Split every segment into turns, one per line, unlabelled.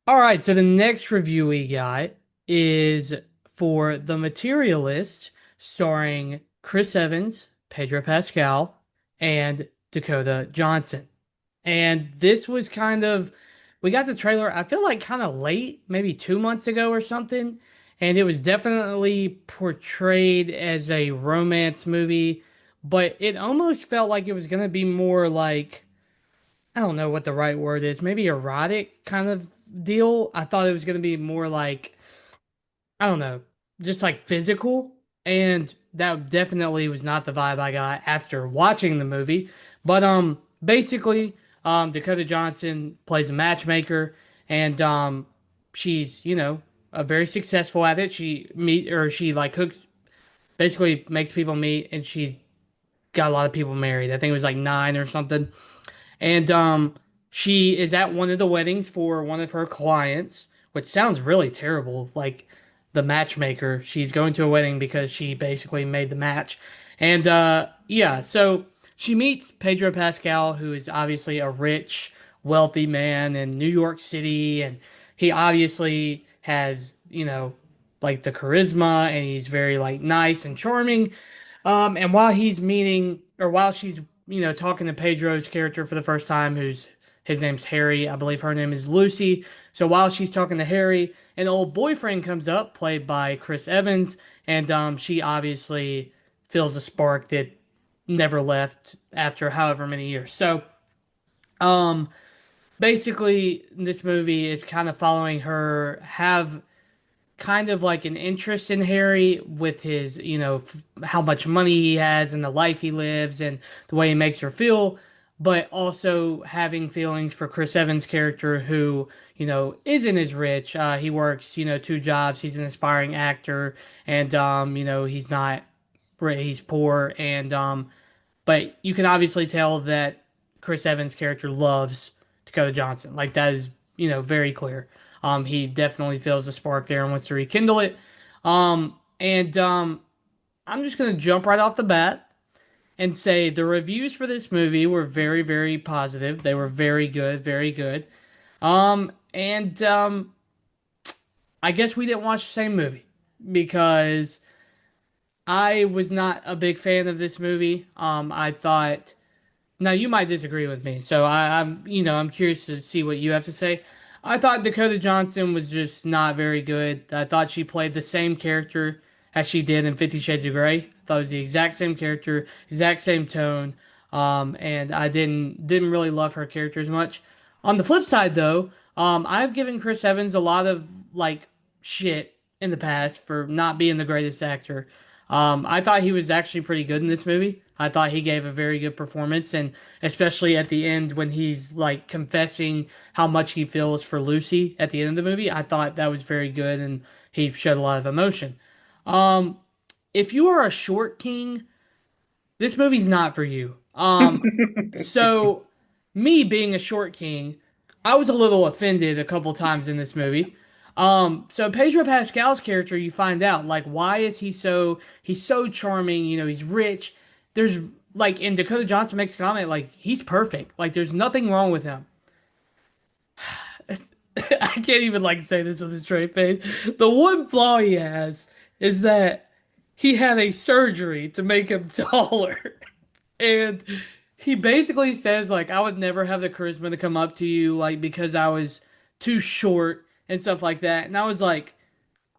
All right, so the next review we got is for The Materialist, starring Chris Evans, Pedro Pascal, and Dakota Johnson. And this was we got the trailer, I feel like kind of late, maybe 2 months ago or something. And it was definitely portrayed as a romance movie, but it almost felt like it was going to be more like I don't know what the right word is. Maybe erotic kind of deal. I thought it was going to be more like, I don't know, just like physical. And that definitely was not the vibe I got after watching the movie. But basically, Dakota Johnson plays a matchmaker and she's, very successful at it. She like hooks basically makes people meet and she's got a lot of people married. I think it was like nine or something. And she is at one of the weddings for one of her clients, which sounds really terrible. Like the matchmaker, she's going to a wedding because she basically made the match. And yeah, so she meets Pedro Pascal, who is obviously a rich, wealthy man in New York City, and he obviously has, like the charisma, and he's very like nice and charming. And while she's, talking to Pedro's character for the first time, his name's Harry, I believe her name is Lucy. So while she's talking to Harry, an old boyfriend comes up, played by Chris Evans, and she obviously feels a spark that never left after however many years. So, um, basically, this movie is kind of following her have kind of like an interest in Harry with his, how much money he has and the life he lives and the way he makes her feel, but also having feelings for Chris Evans' character, who, isn't as rich. He works, two jobs. He's an aspiring actor, and he's not, he's poor, and but you can obviously tell that Chris Evans' character loves Dakota Johnson. Like that is, very clear. He definitely feels the spark there and wants to rekindle it. And I'm just gonna jump right off the bat and say the reviews for this movie were very, very positive. They were very good, very good. And I guess we didn't watch the same movie because I was not a big fan of this movie. I thought now you might disagree with me, so I'm curious to see what you have to say. I thought Dakota Johnson was just not very good. I thought she played the same character as she did in Fifty Shades of Grey. I thought it was the exact same character, exact same tone, and I didn't really love her character as much. On the flip side, though, I've given Chris Evans a lot of like shit in the past for not being the greatest actor. I thought he was actually pretty good in this movie. I thought he gave a very good performance, and especially at the end when he's like confessing how much he feels for Lucy at the end of the movie, I thought that was very good, and he showed a lot of emotion. Um, if you are a short king, this movie's not for you. So me being a short king, I was a little offended a couple times in this movie. So Pedro Pascal's character, you find out like why is he's so charming, he's rich. There's like in Dakota Johnson makes a comment like he's perfect. Like there's nothing wrong with him. I can't even like say this with a straight face. The one flaw he has is that he had a surgery to make him taller. And he basically says like I would never have the charisma to come up to you like because I was too short and stuff like that. And I was like,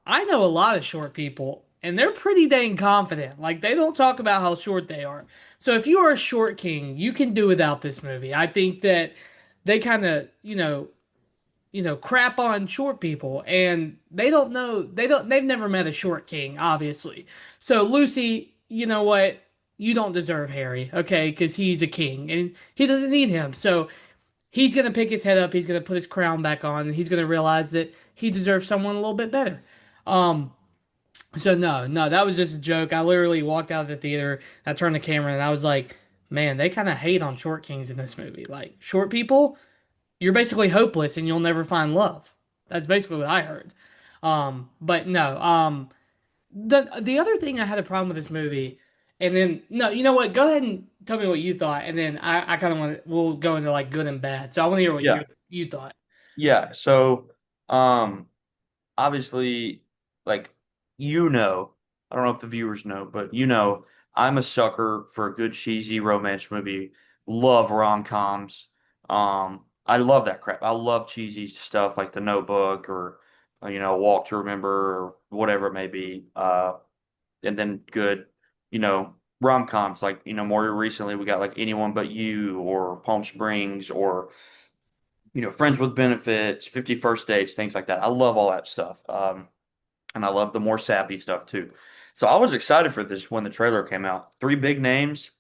I know a lot of short people and they're pretty dang confident. Like they don't talk about how short they are. So if you are a short king, you can do without this movie. I think that they kind of, crap on short people and they've never met a short king, obviously. So Lucy, you know what? You don't deserve Harry, okay? Because he's a king and he doesn't need him. So he's gonna pick his head up, he's gonna put his crown back on, and he's gonna realize that he deserves someone a little bit better. Um, so no, that was just a joke. I literally walked out of the theater, I turned the camera, and I was like, man, they kind of hate on short kings in this movie. Like short people, you're basically hopeless and you'll never find love. That's basically what I heard. But no. The other thing I had a problem with this movie, and then no, you know what? Go ahead and tell me what you thought, and then I kind of want we'll go into like good and bad. So I want to hear what
Yeah,
you thought.
yeah. So Um, obviously, like you know, I don't know if the viewers know, but I'm a sucker for a good cheesy romance movie. Love rom-coms. I love that crap. I love cheesy stuff like The Notebook or Walk to Remember or whatever it may be. And then good, you know, rom-coms like more recently we got like Anyone But You or Palm Springs or Friends with Benefits, 51st Dates, things like that. I love all that stuff. And I love the more sappy stuff too. So I was excited for this when the trailer came out. Three big names,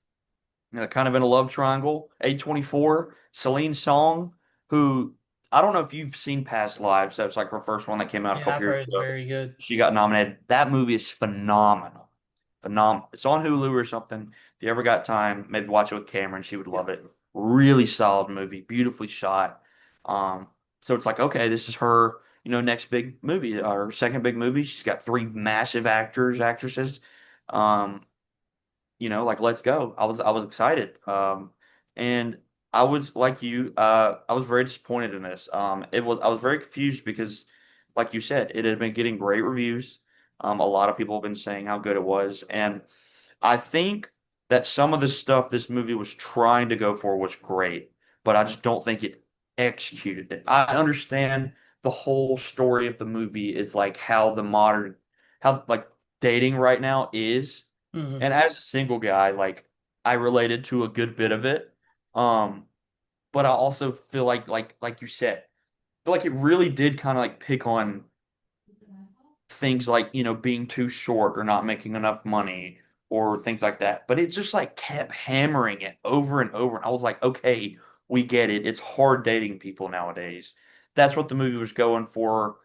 kind of in a love triangle. A24, Celine Song, who I don't know if you've seen Past Lives. That was like her first one that came out a
Yeah,
couple
I've
years
heard it's
ago.
very good.
She got nominated. That movie is phenomenal. Phenomenal. It's on Hulu or something. If you ever got time, maybe watch it with Cameron. She would love it. Really solid movie, beautifully shot. Um, so it's like, okay, this is her, next big movie, or second big movie. She's got three massive actors, actresses. Um, like let's go. I was excited. And I was like you, I was very disappointed in this. I was very confused because, like you said, it had been getting great reviews. A lot of people have been saying how good it was, and I think that some of the stuff this movie was trying to go for was great, but I just don't think it executed it. I understand the whole story of the movie is like how like dating right now is.
Hmm.
And as a single guy, like I related to a good bit of it. Um, but I also feel like you said, I feel like it really did kind of like pick on things like, being too short or not making enough money or things like that. But it just like kept hammering it over and over. And I was like, okay, we get it. It's hard dating people nowadays. That's what the movie was going for.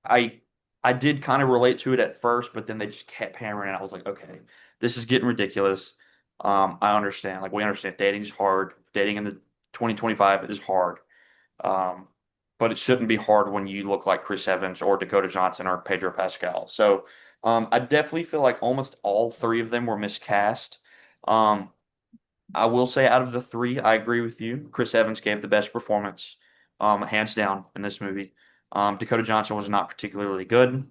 I I did kind of relate to it at first, but then they just kept hammering it. I was like, okay, this is getting ridiculous. I understand. Like we understand dating's hard. Dating in the 2025 is hard. Um, but it shouldn't be hard when you look like Chris Evans or Dakota Johnson or Pedro Pascal. So I definitely feel like almost all three of them were miscast. Um, I will say out of the three, I agree with you. Chris Evans gave the best performance, hands down, in this movie. Dakota Johnson was not particularly good.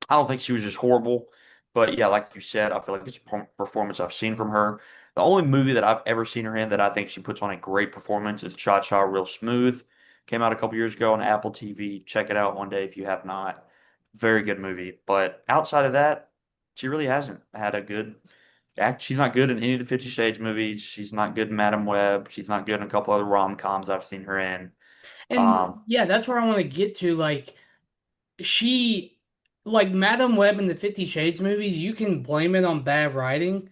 I don't think she was just horrible, but yeah, like you said, I feel like it's a performance I've seen from her. The only movie that I've ever seen her in that I think she puts on a great performance is Cha Cha Real Smooth. Came out a couple years ago on Apple TV. Check it out one day if you have not. Very good movie. But outside of that, she really hasn't had a good act. She's not good in any of the 50 Shades movies. She's not good in Madam Web. She's not good in a couple other rom-coms I've seen her in.
And
Um,
yeah, that's where I want to get to. Like, she, like Madam Web in the 50 Shades movies, you can blame it on bad writing.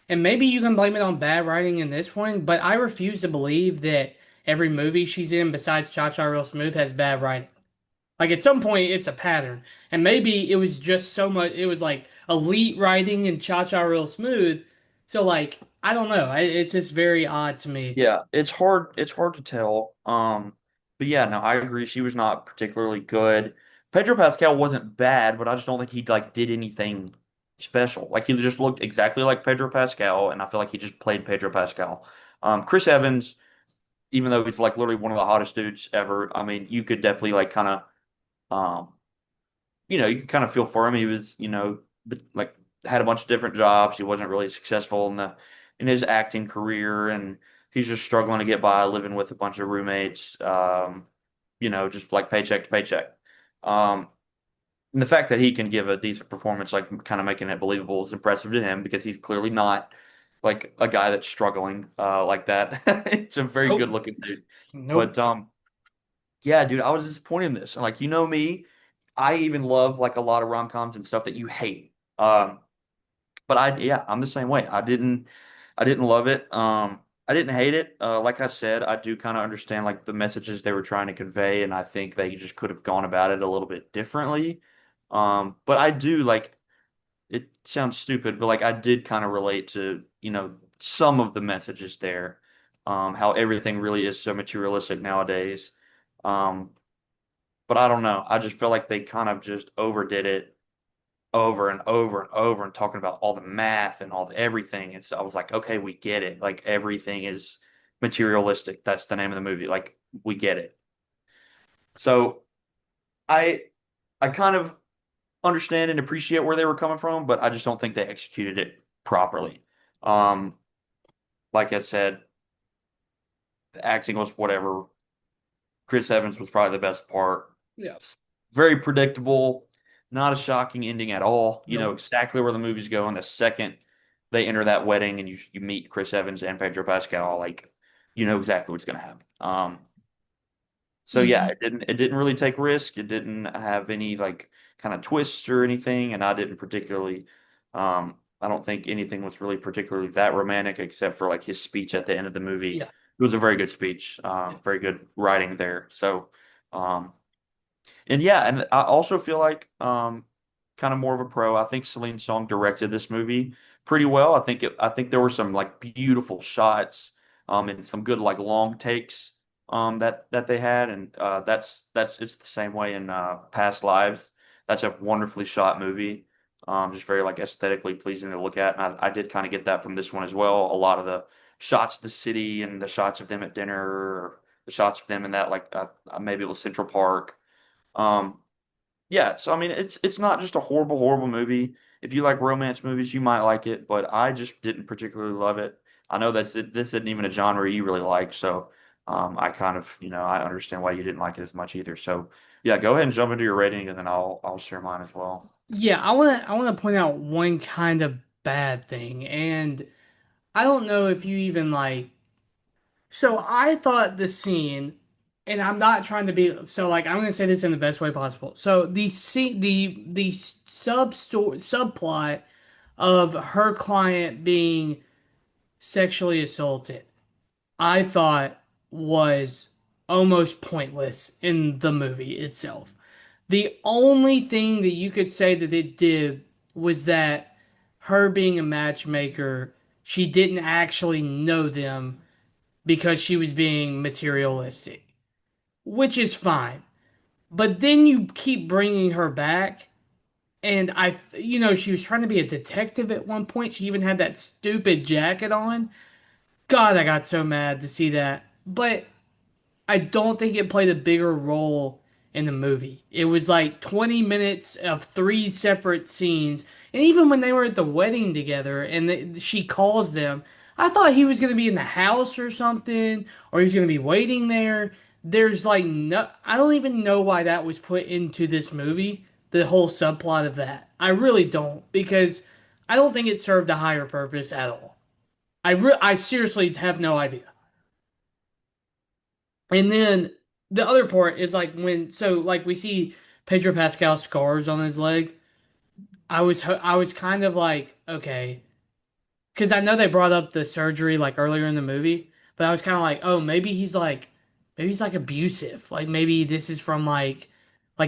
And maybe you can blame it on bad writing in this one, but I refuse to believe that every movie she's in besides Cha Cha Real Smooth has bad writing. Like at some point it's a pattern. And maybe it was just so much it was like elite writing and Cha Cha Real Smooth. So like I don't know. It's just very odd to me.
Yeah, it's hard. It's hard to tell. But yeah, no, I agree. She was not particularly good. Pedro Pascal wasn't bad, but I just don't think he like did anything special. Like he just looked exactly like Pedro Pascal, and I feel like he just played Pedro Pascal. Chris Evans, even though he's like literally one of the hottest dudes ever, I mean, you could definitely like kind of um you could kind of feel for him. He was, like had a bunch of different jobs. He wasn't really successful in his acting career, and he's just struggling to get by, living with a bunch of roommates. Just like paycheck to paycheck. Um, and the fact that he can give a decent performance, like kind of making it believable, is impressive to him because he's clearly not like a guy that's struggling like that. It's a very good
Nope.
looking dude.
Nope.
But yeah, dude, I was disappointed in this. And like, me, I even love like a lot of rom-coms and stuff that you hate. But yeah, I'm the same way. I didn't love it. I didn't hate it. Like I said, I do kind of understand like the messages they were trying to convey, and I think they just could have gone about it a little bit differently. But I do like it sounds stupid, but like I did kind of relate to, some of the messages there. How everything really is so materialistic nowadays. Um, but I don't know. I just feel like they kind of just overdid it over and over and over and talking about all the math and all the everything. And so I was like, okay, we get it. Like everything is materialistic. That's the name of the movie. Like we get it. So I I kind of understand and appreciate where they were coming from, but I just don't think they executed it properly. Um, like I said, the acting was whatever. Chris Evans was probably the best part.
Yeah.
Very predictable, not a shocking ending at all. You know
Nope.
exactly where the movie's going. The second they enter that wedding and you meet Chris Evans and Pedro Pascal, like you know exactly what's going to happen. So yeah,
Ye-
it didn't really take risk. It didn't have any like kind of twists or anything, and I didn't particularly. I don't think anything was really particularly that romantic, except for like his speech at the end of the movie.
Yeah.
It was a very good speech.
Yeah.
Very good writing there. So, um, and yeah, and I also feel like kind of more of a pro. I think Celine Song directed this movie pretty well. I think there were some like beautiful shots and some good like long takes that they had, and that's it's the same way in Past Lives. That's a wonderfully shot movie. Just very like aesthetically pleasing to look at, and I did kind of get that from this one as well. A lot of the shots of the city and the shots of them at dinner, or the shots of them in that like maybe it was Central Park. um, yeah, so I mean, it's not just a horrible movie. If you like romance movies, you might like it, but I just didn't particularly love it. I know this isn't even a genre you really like, so I kind of I understand why you didn't like it as much either. So yeah, go ahead and jump into your rating, and then I'll share mine as well.
Yeah, I wanna point out one kind of bad thing, and I don't know if you even like. So I thought the scene, and I'm not trying to be so like I'm gonna say this in the best way possible. So the scene, the subplot of her client being sexually assaulted, I thought was almost pointless in the movie itself. The only thing that you could say that it did was that her being a matchmaker, she didn't actually know them because she was being materialistic, which is fine. But then you keep bringing her back, and she was trying to be a detective at one point. She even had that stupid jacket on. God, I got so mad to see that. But I don't think it played a bigger role in the movie. It was like 20 minutes of three separate scenes. And even when they were at the wedding together and she calls them, I thought he was going to be in the house or something, or he was going to be waiting there. There's like no, I don't even know why that was put into this movie, the whole subplot of that. I really don't, because I don't think it served a higher purpose at all. I seriously have no idea. And then the other part is like like we see Pedro Pascal scars on his leg. I was kind of like, okay, because I know they brought up the surgery like earlier in the movie, but I was kind of like, oh, maybe he's like abusive. Like maybe this is from like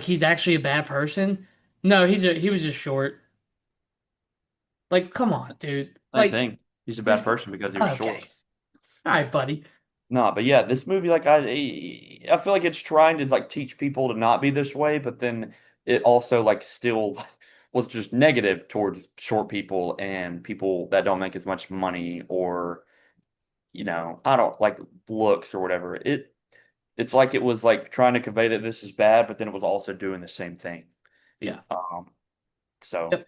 he's actually a bad person. No, he was just short. Like, come on, dude.
Same
Like
thing. He's a
this.
bad person because he was
Okay,
short.
all right, buddy.
No, but yeah, this movie, like I feel like it's trying to like teach people to not be this way, but then it also like still was just negative towards short people and people that don't make as much money, or I don't like looks or whatever. It's like it was like trying to convey that this is bad, but then it was also doing the same thing.
Yeah.
Um, so
Yep.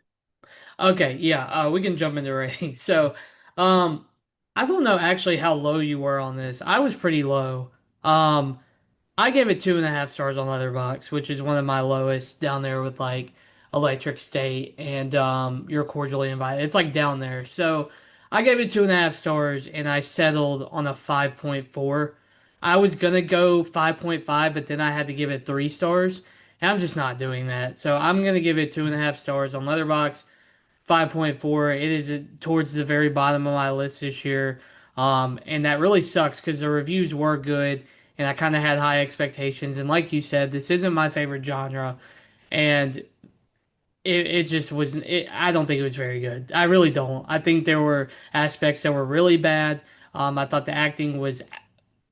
Okay, yeah, we can jump into ratings. So, um, I don't know actually how low you were on this. I was pretty low. Um, I gave it 2.5 stars on Letterboxd, which is one of my lowest down there with like Electric State and You're Cordially Invited. It's like down there. So I gave it 2.5 stars and I settled on a 5.4. I was gonna go 5.5, but then I had to give it 3 stars. And I'm just not doing that. So I'm gonna give it 2.5 stars on Letterboxd. 5.4. It is towards the very bottom of my list this year. And that really sucks because the reviews were good and I kind of had high expectations. And like you said, this isn't my favorite genre. And it just wasn't, I don't think it was very good. I really don't. I think there were aspects that were really bad. I thought the acting was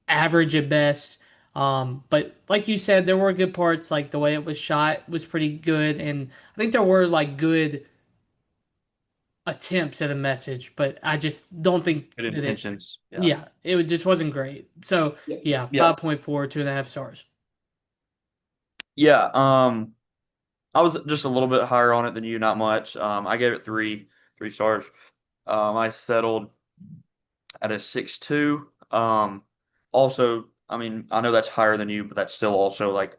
average at best. But like you said, there were good parts, like the way it was shot was pretty good. And I think there were like good attempts at a message, but I just don't think
good
that
intentions. Yeah.
yeah, just wasn't great. So
Yeah.
yeah,
Yeah.
5.4, 2.5 stars.
Yeah, I was just a little bit higher on it than you, not much. I gave it three stars. I settled at a 6.2. Also, I mean, I know that's higher than you, but that's still also like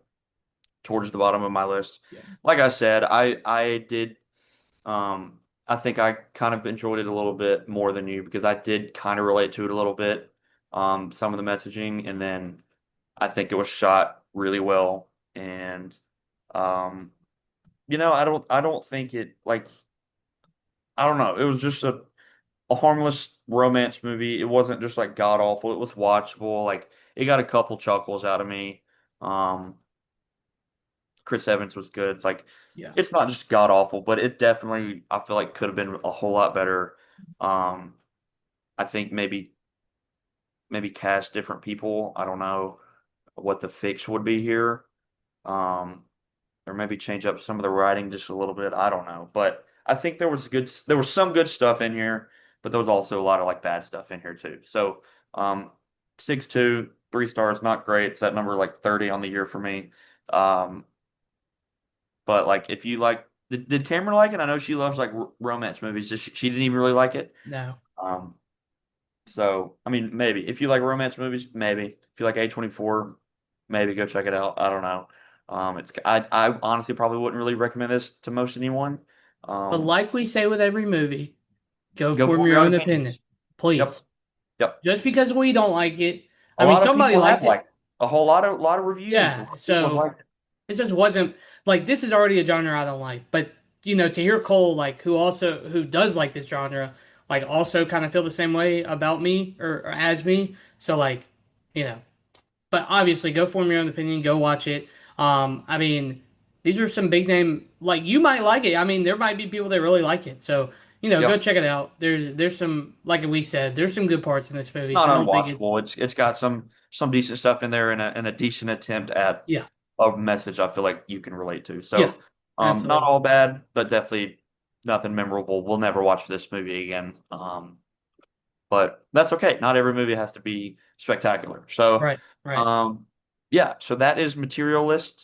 towards the bottom of my list.
Yeah.
Like I said, I did I think I kind of enjoyed it a little bit more than you because I did kind of relate to it a little bit. Some of the messaging, and then I think it was shot really well. And um, I don't think it like I don't know. It was just a harmless romance movie. It wasn't just like god awful. It was watchable. Like it got a couple chuckles out of me. Um, Chris Evans was good. Like
Yeah.
it's not just god awful, but it definitely I feel like could have been a whole lot better. Um, I think maybe cast different people. I don't know what the fix would be here. Um, or maybe change up some of the writing just a little bit. I don't know, but I think there was some good stuff in here, but there was also a lot of like bad stuff in here too. So, 6.2, 3 stars, not great. It's that number like 30 on the year for me. Um, but like if you like, did Cameron like it? I know she loves like romance movies. Just she didn't even really like it.
No.
Um, so I mean, maybe if you like romance movies, maybe if you like A24, maybe go check it out. I don't know. I honestly probably wouldn't really recommend this to most anyone.
But
Um,
like we say with every movie, go
go
form
form
your
your own
own opinion.
opinions. Yep,
Please.
yep.
Just because we don't like it.
A
I mean,
lot of
somebody
people have
liked it.
like a whole lot of reviews. A
Yeah.
lot of people have
So
liked it.
it just wasn't like this is already a genre I don't like. But to hear Cole like who does like this genre, like also kind of feel the same way about me or as me. So like, you know, but obviously go form your own opinion, go watch it. I mean, these are some big name like you might like it. I mean, there might be people that really like it. So, go
Yep.
check it out. There's some like we said, there's some good parts in this
It's
movie.
not
So I don't think it's
unwatchable. It's got some decent stuff in there and a decent attempt at
yeah.
a message I feel like you can relate to.
Yeah.
So, not
Absolutely.
all bad, but definitely nothing memorable. We'll never watch this movie again. But that's okay. Not every movie has to be spectacular. So,
Right. Right.
um, yeah. So that is Materialists.